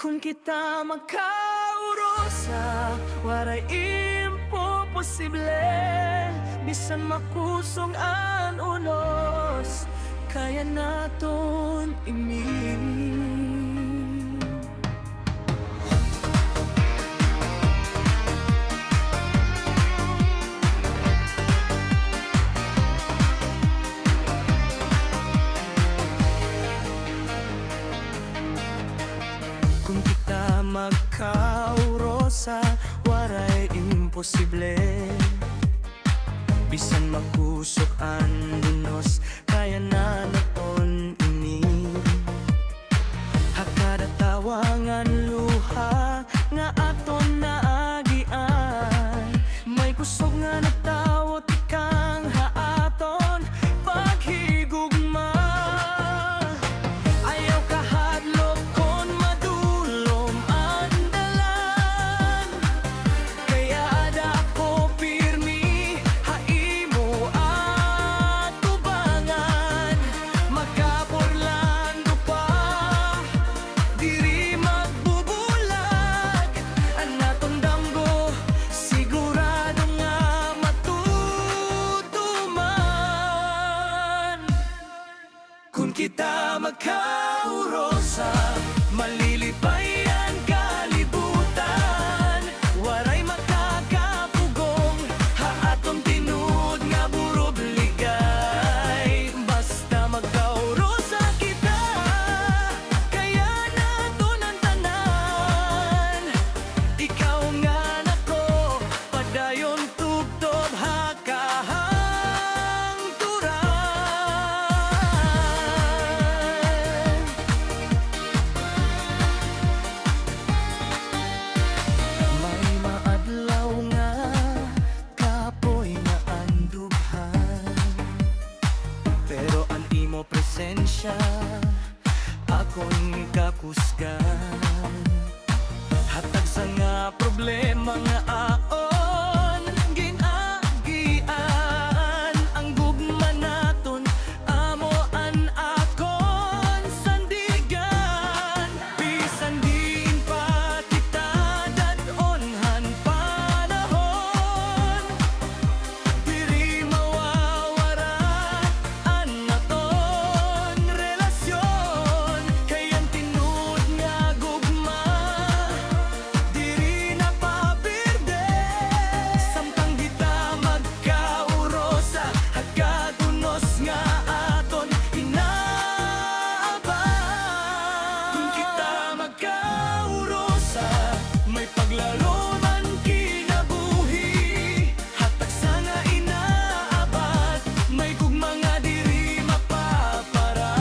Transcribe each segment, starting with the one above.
Kung kita makaurosa, waray imposible. Bisan makusong an unos, kaya naton imin. Kung kita magkaurosa, waray imposible. Bisan makusok ang lunos, kaya na naton ini. Hakada tawangan luha, nga aton naagian. May kusog nga nagtawot ikang haaton, paghigugma. Ayaw kahadlok kon madulom ang dalan, kaya ada ako pirmi, haimo at tubangan. Magkaporlando pa, diri magbubulag. Ang natong damgo, sigurado nga matutuman. Kung kita magkaurosa, malilipay ang kalibutan. Waray makakapugong, haatong tinud nga burob ligay. Basta magkaurosa kita, kaya naton ang tanan. Ikaw nga nako, padayon tubtob hakahang turan. May maadlaw nga kapoy nga andughan, pero ang imo presensya akong kakusgan. Hatag sa nga problema nga aon ginagian. Ang gugma naton amo an akon sandigan. Bisan diin pa kita dadonhan panahon, diri mawawara ang naton relasyon. Kayang tinud nga gugma, diri na papirde. Samtang kita magkaurosa, hagkadunos nga aton inaaban. Kung kita magkaurosa, may paglaloman kinabuhi. Hatag sa nga inaabat, may gugma nga diri mapapara.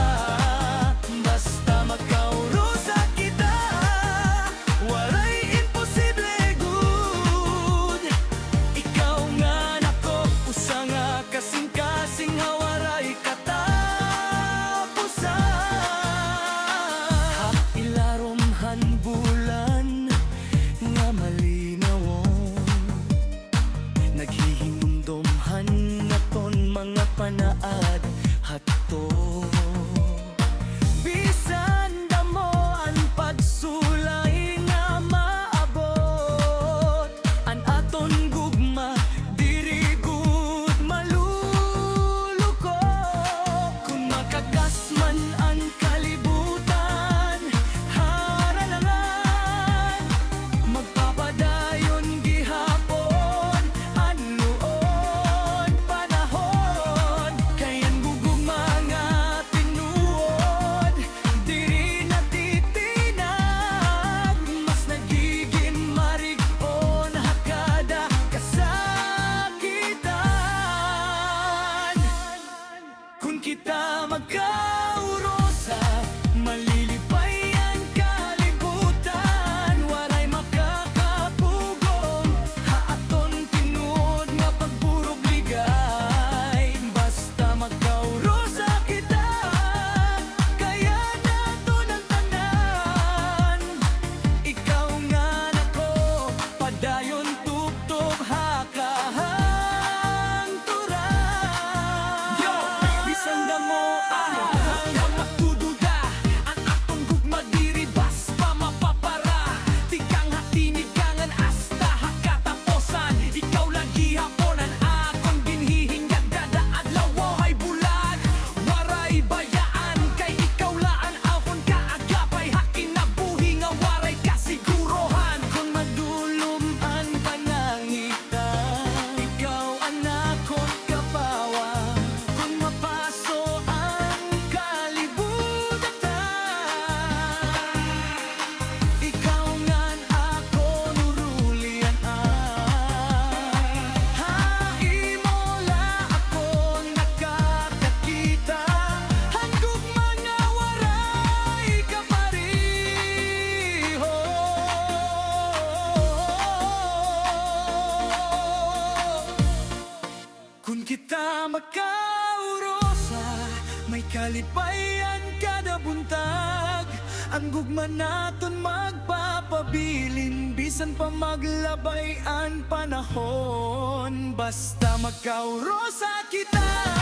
Basta magkaurosa kita, waray imposible good. Ikaw nga nako, usa nga kasing-kasing nga waray katapusan. Ilarom bulan nga malinawon, naghihimumdomhan naton mga panaad hatto. Bisan damo ang pagsulay nga maabot, ang aton gugma diri gud maluluko. Kung makagas man ang kalibutan, haralangan, magpapadayon gihapon ang luon panahon. Kaya malipayan kada buntag. Ang gugma naton magpapabilin, bisan pa maglabay ang panahon. Basta magkaurosa kita.